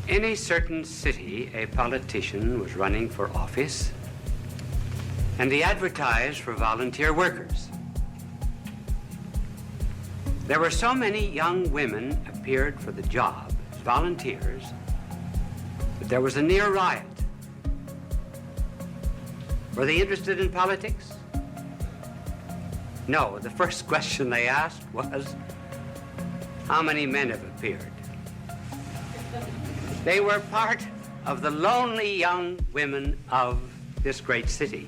In a certain city, a politician was running for office, and he advertised for volunteer workers. There were so many young women appeared for the job as volunteers that there was a near riot. Were they interested in politics? No, the first question they asked was, how many men have appeared? They were part of the lonely young women of this great city.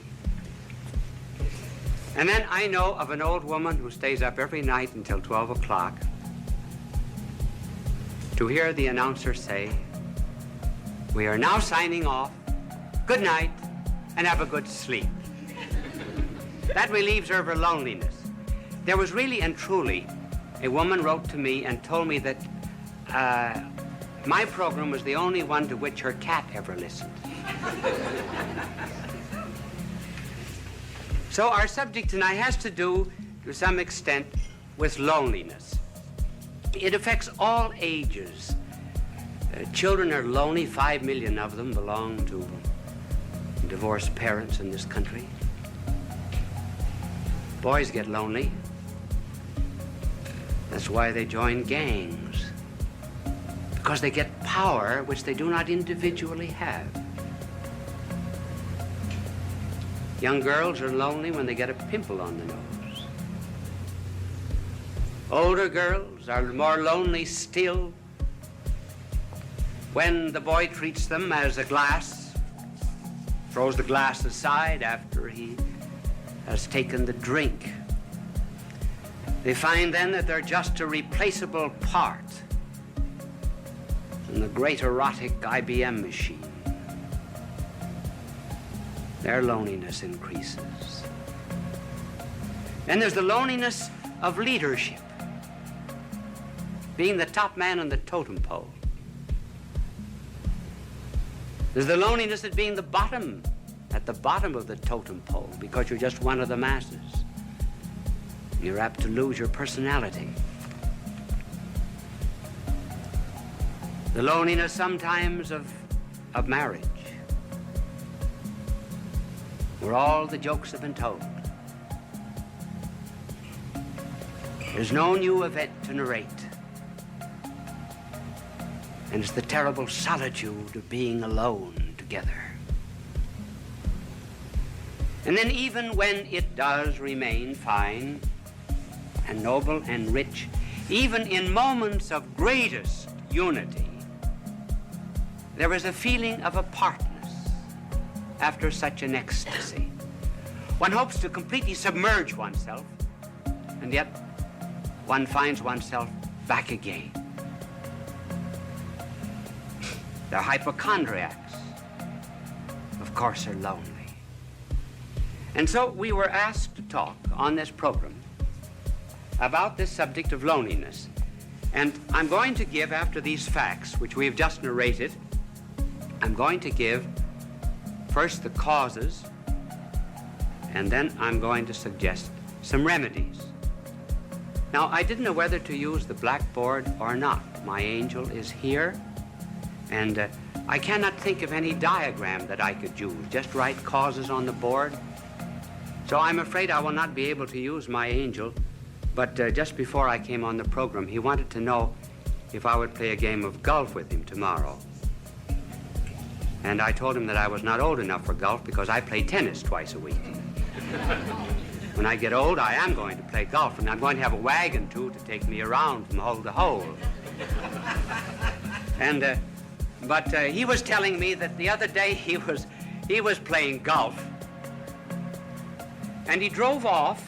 And then I know of an old woman who stays up every night until 12 o'clock to hear the announcer say, "We are now signing off. Good night, and have a good sleep." That relieves her of her loneliness. There was really and truly, a woman wrote to me and told me that my program was the only one to which her cat ever listened. So our subject tonight has to do, to some extent, with loneliness. It affects all ages. Children are lonely. 5 million of them belong to divorced parents in this country. Boys get lonely. That's why they join gangs, because they get power which they do not individually have. Young girls are lonely when they get a pimple on the nose. Older girls are more lonely still when the boy treats them as a glass, throws the glass aside after he has taken the drink. They find then that they're just a replaceable part in the great erotic IBM machine. Their loneliness increases. Then there's the loneliness of leadership, being the top man on the totem pole. There's the loneliness of being at the bottom of the totem pole, because you're just one of the masses. You're apt to lose your personality. The loneliness sometimes of marriage, where all the jokes have been told. There's no new event to narrate. And it's the terrible solitude of being alone together. And then even when it does remain fine and noble and rich, even in moments of greatest unity, there is a feeling of apartness after such an ecstasy. One hopes to completely submerge oneself, and yet one finds oneself back again. The hypochondriacs, of course, are lonely. And so we were asked to talk on this program about this subject of loneliness. And I'm going to give, after these facts, which we have just narrated, I'm going to give first the causes, and then I'm going to suggest some remedies. Now, I didn't know whether to use the blackboard or not. My angel is here, and I cannot think of any diagram that I could use. Just write causes on the board. So I'm afraid I will not be able to use my angel, but just before I came on the program, he wanted to know if I would play a game of golf with him tomorrow. And I told him that I was not old enough for golf because I play tennis twice a week. When I get old, I am going to play golf, and I'm going to have a wagon, too, to take me around from hole to hole. And, but he was telling me that the other day he was playing golf, and he drove off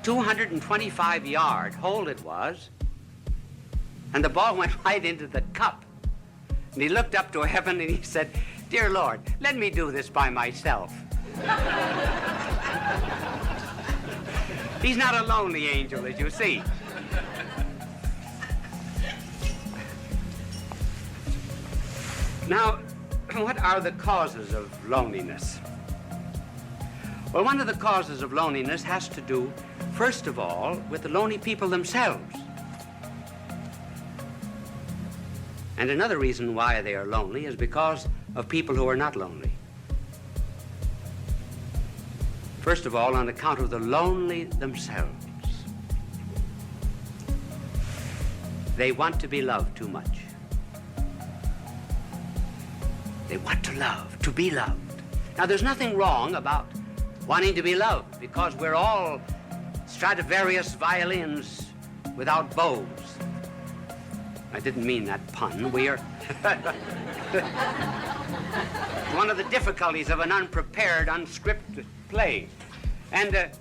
225-yard hole it was, and the ball went right into the cup. And he looked up to heaven and he said, "Dear Lord, let me do this by myself." He's not a lonely angel, as you see. Now, what are the causes of loneliness? Well, one of the causes of loneliness has to do, first of all, with the lonely people themselves. And another reason why they are lonely is because of people who are not lonely. First of all, on account of the lonely themselves. They want to be loved too much. They want to love, to be loved. Now, there's nothing wrong about wanting to be loved, because we're all Stradivarius violins without bows. I didn't mean that pun. We are... one of the difficulties of an unprepared, unscripted play. And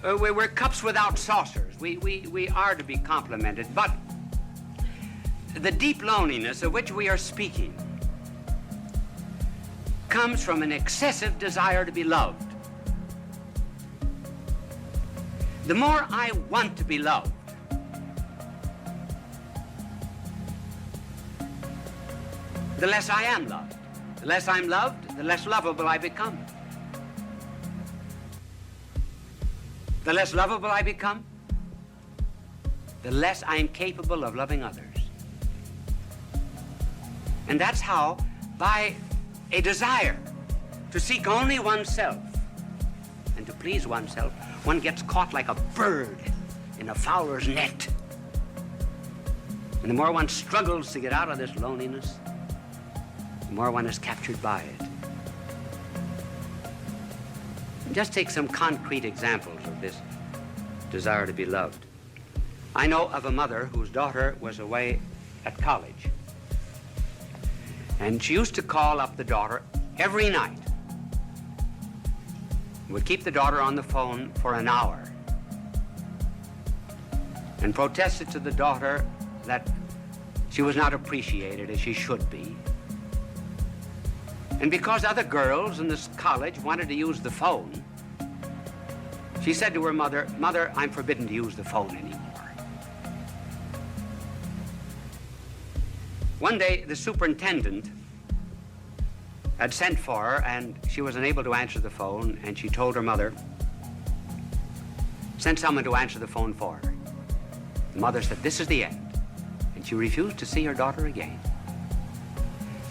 we're cups without saucers. We are to be complimented. But the deep loneliness of which we are speaking comes from an excessive desire to be loved. The more I want to be loved, the less I am loved. The less I'm loved, the less lovable I become. The less lovable I become, the less I am capable of loving others. And that's how, by a desire to seek only oneself and to please oneself, one gets caught like a bird in a fowler's net. And the more one struggles to get out of this loneliness, the more one is captured by it. Just take some concrete examples of this desire to be loved. I know of a mother whose daughter was away at college. And she used to call up the daughter every night. Would keep the daughter on the phone for an hour and protested to the daughter that she was not appreciated as she should be. And because other girls in this college wanted to use the phone, she said to her mother, "Mother, I'm forbidden to use the phone anymore." One day, the superintendent had sent for her, and she was unable to answer the phone, and she told her mother, "Send someone to answer the phone for her." The mother said, "This is the end," and she refused to see her daughter again.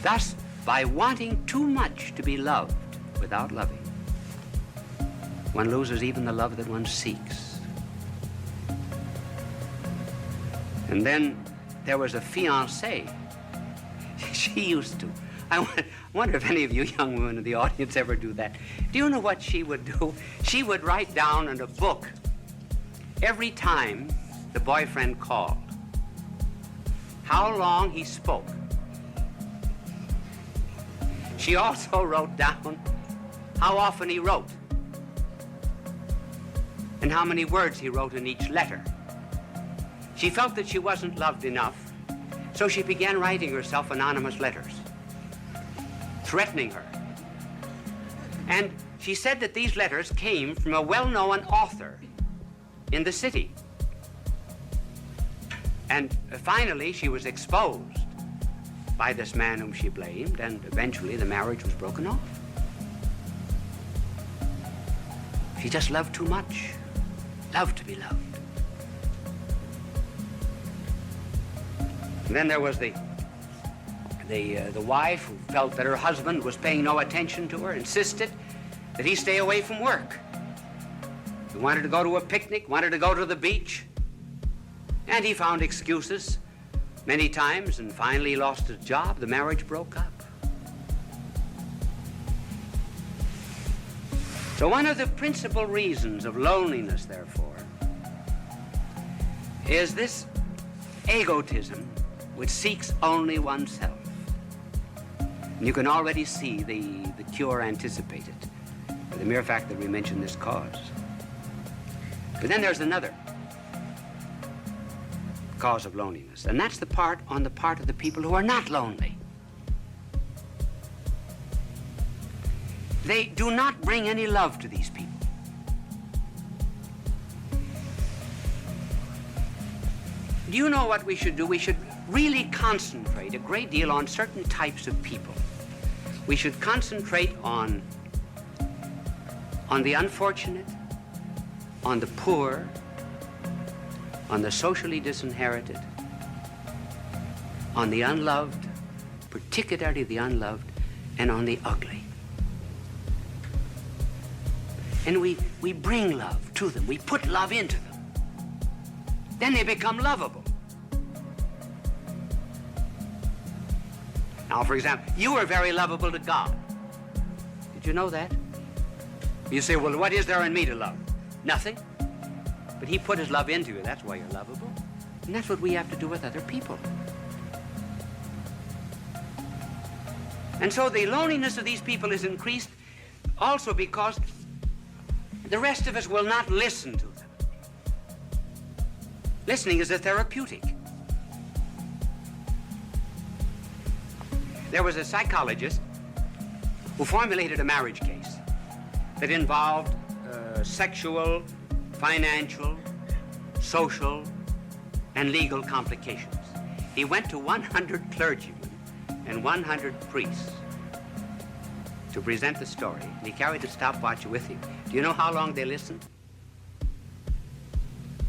Thus, by wanting too much to be loved without loving, one loses even the love that one seeks. And then there was a fiancée. She used to. I wonder if any of you young women in the audience ever do that. Do you know what she would do? She would write down in a book every time the boyfriend called how long he spoke. She also wrote down how often he wrote and how many words he wrote in each letter. She felt that she wasn't loved enough, so she began writing herself anonymous letters, threatening her. And she said that these letters came from a well-known author in the city. And finally, she was exposed by this man whom she blamed, and eventually the marriage was broken off. She just loved too much. Loved to be loved. And then there was the wife who felt that her husband was paying no attention to her, insisted that he stay away from work. He wanted to go to a picnic, wanted to go to the beach, and he found excuses many times, and finally he lost his job. The marriage broke up. So one of the principal reasons of loneliness, therefore, is this egotism which seeks only oneself. And you can already see the cure anticipated by the mere fact that we mention this cause. But then there's another cause of loneliness, and that's on the part of the people who are not lonely. They do not bring any love to these people. Do you know what we should do? We should really concentrate a great deal on certain types of people. We should concentrate on the unfortunate, on the poor, on the socially disinherited, on the unloved, particularly the unloved and on the ugly. And we bring love to them. We put love into them. Then they become lovable. Now, for example, you are very lovable to God. Did you know that? You say, well, what is there in me to love? Nothing. But he put his love into you. That's why you're lovable. And that's what we have to do with other people. And so the loneliness of these people is increased also because the rest of us will not listen to them. Listening is a therapeutic. There was a psychologist who formulated a marriage case that involved sexual, financial, social, and legal complications. He went to 100 clergymen and 100 priests to present the story, and he carried a stopwatch with him. Do you know how long they listened?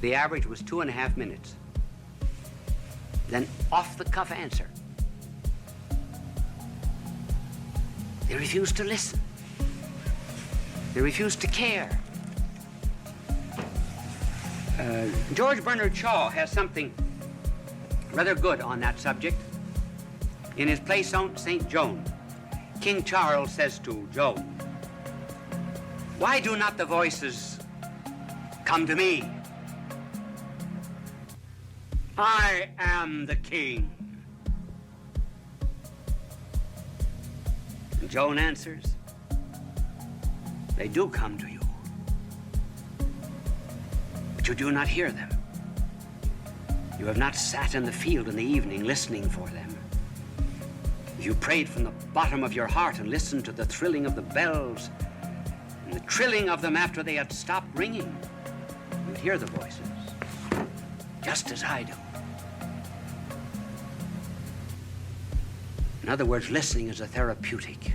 The average was 2.5 minutes. Then off-the-cuff answer. They refused to listen. They refused to care. George Bernard Shaw has something rather good on that subject. In his play St. Joan, King Charles says to Joan, "Why do not the voices come to me? I am the king." And Joan answers, "They do come to you, but you do not hear them. You have not sat in the field in the evening listening for them. If you prayed from the bottom of your heart and listened to the thrilling of the bells and the trilling of them after they had stopped ringing, you'd hear the voices, just as I do." In other words, listening is a therapeutic,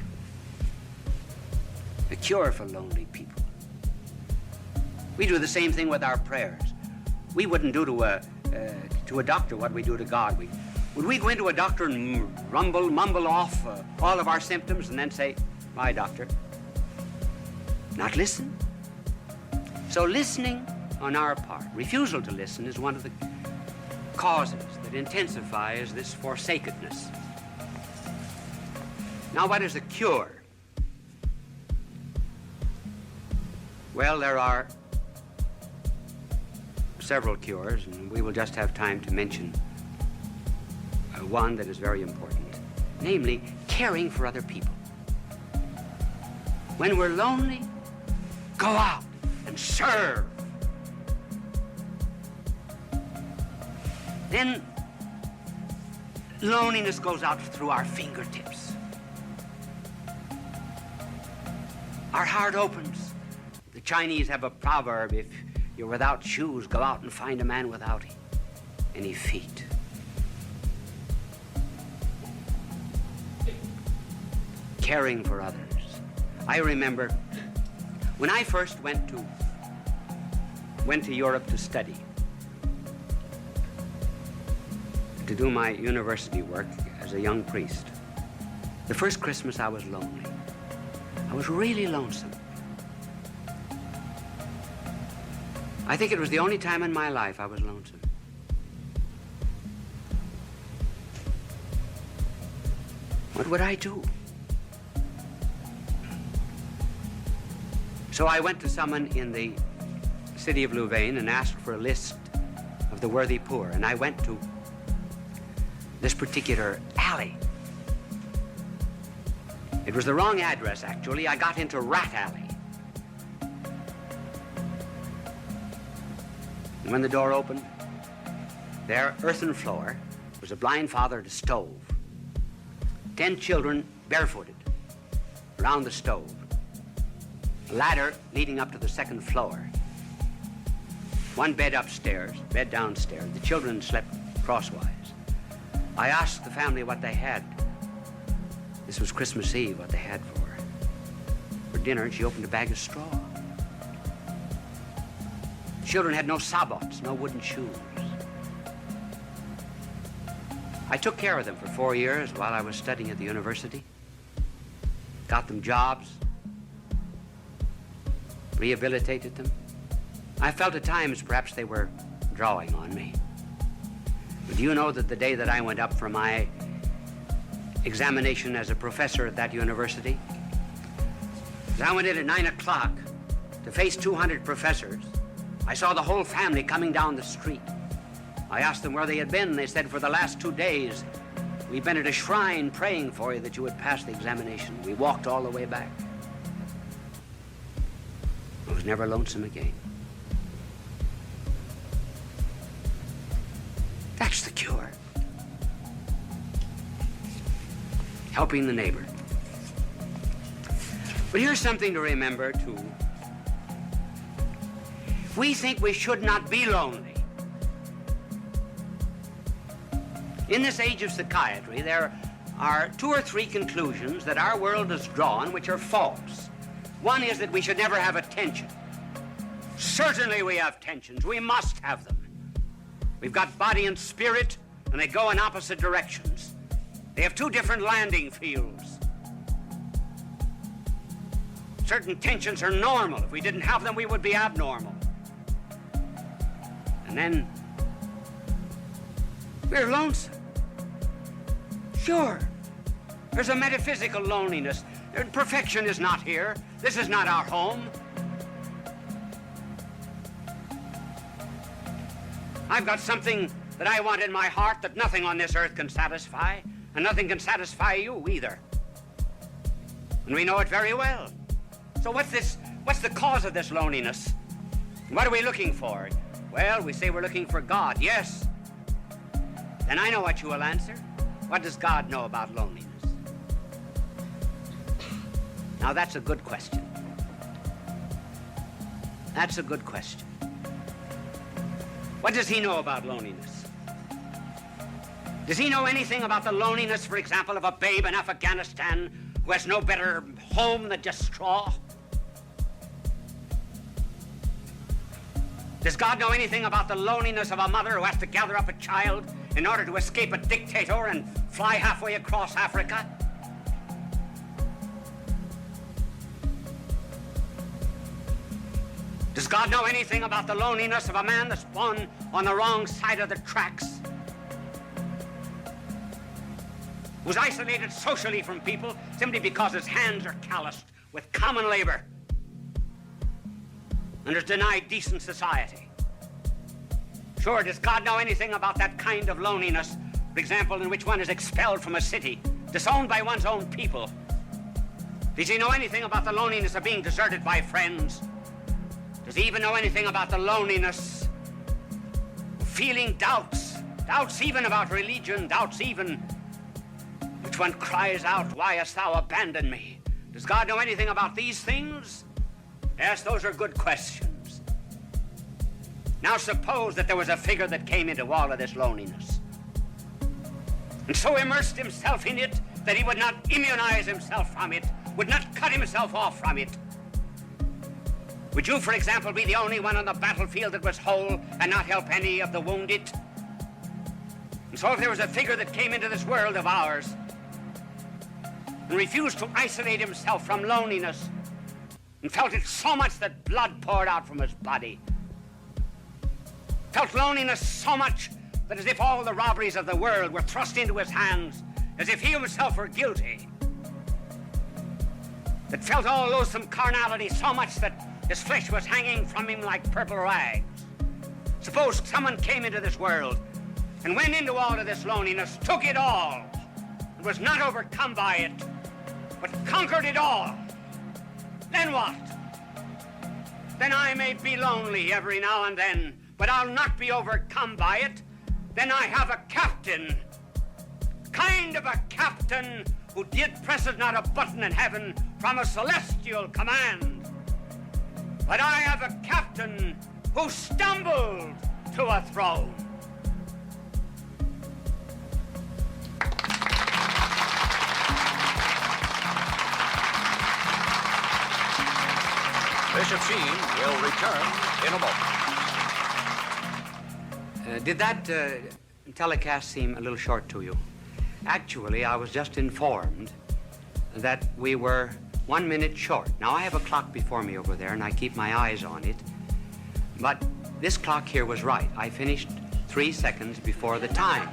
a cure for lonely people. We do the same thing with our prayers. We wouldn't do to a doctor what we do to God. Would we go into a doctor and mumble off all of our symptoms and then say, "Bye, doctor"? Not listen. So listening on our part, refusal to listen, is one of the causes that intensifies this forsakenness. Now, what is the cure? Well, there are several cures, and we will just have time to mention one that is very important, namely caring for other people. When we're lonely, go out and serve. Then loneliness goes out through our fingertips. Our heart opens. The Chinese have a proverb, if you're without shoes, go out and find a man without any feet. Caring for others. I remember when I first went to Europe to study, to do my university work as a young priest. The first Christmas I was lonely. I was really lonesome. I think it was the only time in my life I was lonesome. What would I do? So I went to someone in the city of Louvain and asked for a list of the worthy poor. And I went to this particular alley. It was the wrong address, actually. I got into Rat Alley. And when the door opened, there, earthen floor, was a blind father at a stove. 10 children barefooted around the stove. A ladder leading up to the second floor. One bed upstairs, bed downstairs. The children slept crosswise. I asked the family what they had. This was Christmas Eve, what they had for dinner, and she opened a bag of straw. Children had no sabots, no wooden shoes. I took care of them for 4 years while I was studying at the university. Got them jobs, rehabilitated them. I felt at times perhaps they were drawing on me. But do you know that the day that I went up for my examination as a professor at that university, as I went in at 9 o'clock to face 200 professors, I saw the whole family coming down the street. I asked them where they had been. They said, for the last 2 days, we've been at a shrine praying for you that you would pass the examination. We walked all the way back. I was never lonesome again. That's the cure. Helping the neighbor. But here's something to remember, too. We think we should not be lonely. In this age of psychiatry, there are 2 or 3 conclusions that our world has drawn which are false. One is that we should never have a tension. Certainly we have tensions. We must have them. We've got body and spirit, and they go in opposite directions. They have 2 different landing fields. Certain tensions are normal. If we didn't have them, we would be abnormal. And then we're lonesome. Sure, there's a metaphysical loneliness. Perfection is not here. This is not our home. I've got something that I want in my heart that nothing on this earth can satisfy, and nothing can satisfy you either. And we know it very well. So what's the cause of this loneliness? What are we looking for? Well, we say we're looking for God. Yes. Then I know what you will answer. What does God know about loneliness? Now, that's a good question. That's a good question. What does he know about loneliness? Does he know anything about the loneliness, for example, of a babe in Afghanistan who has no better home than just straw? Does God know anything about the loneliness of a mother who has to gather up a child in order to escape a dictator and fly halfway across Africa? Does God know anything about the loneliness of a man that's born on the wrong side of the tracks? Who's isolated socially from people simply because his hands are calloused with common labor and is denied decent society? Sure, does God know anything about that kind of loneliness, for example, in which one is expelled from a city, disowned by one's own people? Does he know anything about the loneliness of being deserted by friends? Does he even know anything about the loneliness of feeling doubts even about religion, doubts even which one cries out, "Why hast thou abandoned me?" Does God know anything about these things? Yes, those are good questions. Now suppose that there was a figure that came into all of this loneliness and so immersed himself in it that he would not immunize himself from it, would not cut himself off from it. Would you, for example, be the only one on the battlefield that was whole and not help any of the wounded? And so if there was a figure that came into this world of ours and refused to isolate himself from loneliness and felt it so much that blood poured out from his body, felt loneliness so much that as if all the robberies of the world were thrust into his hands, as if he himself were guilty, that felt all loathsome carnality so much that his flesh was hanging from him like purple rags. Suppose someone came into this world and went into all of this loneliness, took it all, and was not overcome by it, but conquered it all. Then what? Then I may be lonely every now and then, but I'll not be overcome by it. Then I have a captain, kind of a captain who presses not a button in heaven from a celestial command. But I have a captain who stumbled to a throne. Bishop Sheen will return in a moment. Did that telecast seem a little short to you? Actually, I was just informed that we were 1 minute short. Now, I have a clock before me over there, and I keep my eyes on it. But this clock here was right. I finished 3 seconds before the time.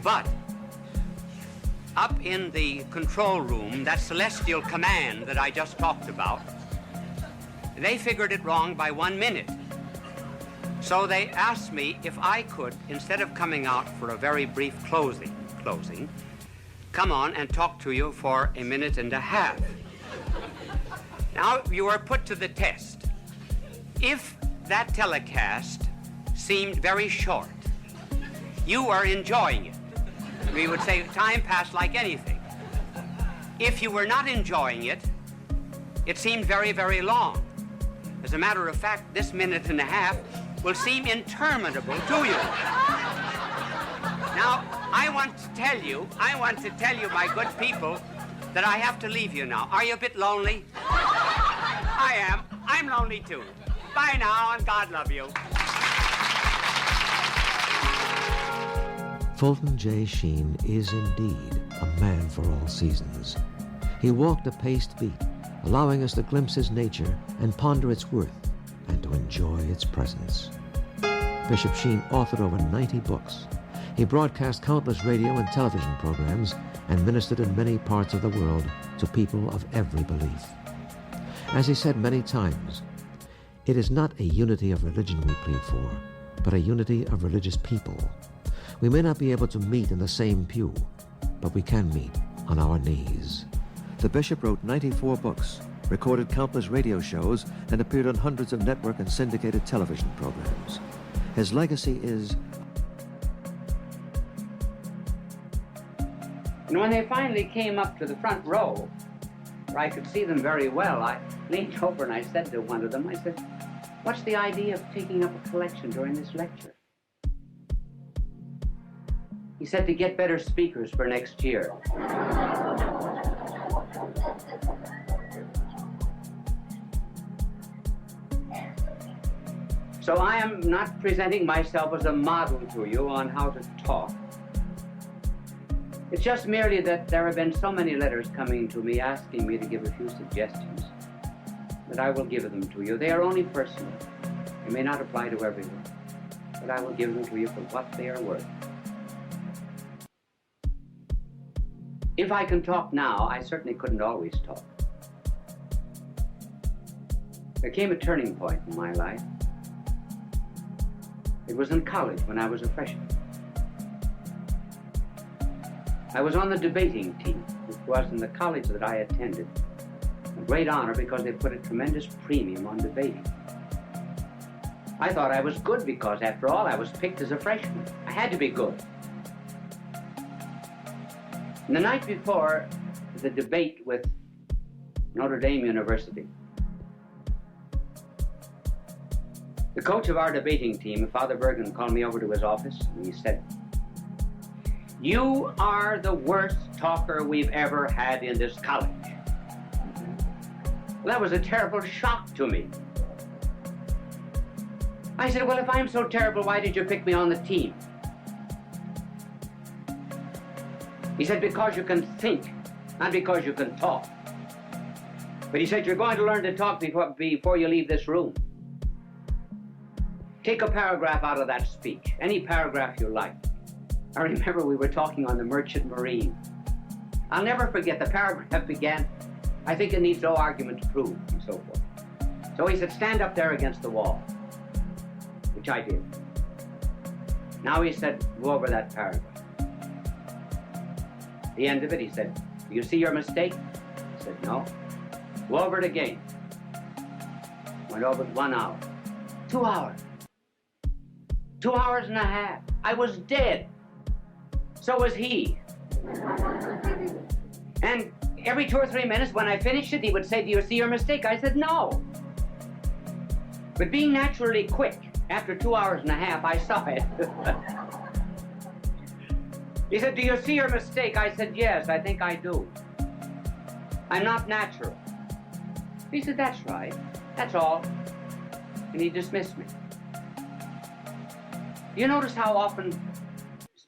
But up in the control room, that celestial command that I just talked about, they figured it wrong by 1 minute. So they asked me if I could, instead of coming out for a very brief closing, come on and talk to you for 1.5 minutes. Now, you are put to the test. If that telecast seemed very short, you are enjoying it. We would say time passed like anything. If you were not enjoying it, it seemed very, very long. As a matter of fact, this 1.5 minutes will seem interminable to you. Now, I want to tell you, my good people, that I have to leave you now. Are you a bit lonely? I am. I'm lonely too. Bye now, and God love you. Fulton J. Sheen is indeed a man for all seasons. He walked a paced beat, allowing us to glimpse his nature and ponder its worth and to enjoy its presence. Bishop Sheen authored over 90 books. He broadcast countless radio and television programs and ministered in many parts of the world to people of every belief. As he said many times, it is not a unity of religion we plead for, but a unity of religious people. We may not be able to meet in the same pew, but we can meet on our knees. The bishop wrote 94 books, recorded countless radio shows, and appeared on hundreds of network and syndicated television programs. His legacy is... And when they finally came up to the front row, where I could see them very well, I leaned over and I said to one of them, I said, "What's the idea of taking up a collection during this lecture?" He said, "To get better speakers for next year." So I am not presenting myself as a model to you on how to talk. It's just merely that there have been so many letters coming to me asking me to give a few suggestions that I will give them to you. They are only personal. They may not apply to everyone, but I will give them to you for what they are worth. If I can talk now, I certainly couldn't always talk. There came a turning point in my life. It was in college when I was a freshman. I was on the debating team, which was in the college that I attended. A great honor because they put a tremendous premium on debating. I thought I was good because, after all, I was picked as a freshman. I had to be good. And the night before the debate with Notre Dame University, the coach of our debating team, Father Bergen, called me over to his office and he said, "You are the worst talker we've ever had in this college." Well, that was a terrible shock to me. I said, "Well, if I'm so terrible, why did you pick me on the team?" He said, "Because you can think, not because you can talk." But he said, "You're going to learn to talk before you leave this room. Take a paragraph out of that speech, any paragraph you like." I remember we were talking on the Merchant Marine. I'll never forget, the paragraph began, "I think it needs no argument to prove," and so forth. So he said, "Stand up there against the wall," which I did. Now he said, "Go over that paragraph." At the end of it, he said, "Do you see your mistake?" I said, "No." "Go over it again." Went over it 1 hour, 2 hours, 2 hours and a half. I was dead. So was he. And every 2 or 3 minutes when I finished it, he would say, "Do you see your mistake?" I said, "No." But being naturally quick, after 2 hours and a half, I saw it. He said, "Do you see your mistake?" I said, "Yes, I think I do. I'm not natural." He said, "That's right. That's all." And he dismissed me. You notice how often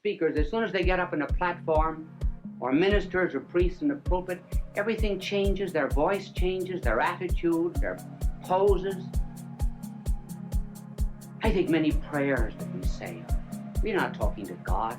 speakers, as soon as they get up on a platform, or ministers or priests in the pulpit, everything changes, their voice changes, their attitude, their poses. I think many prayers that we say, we're not talking to God.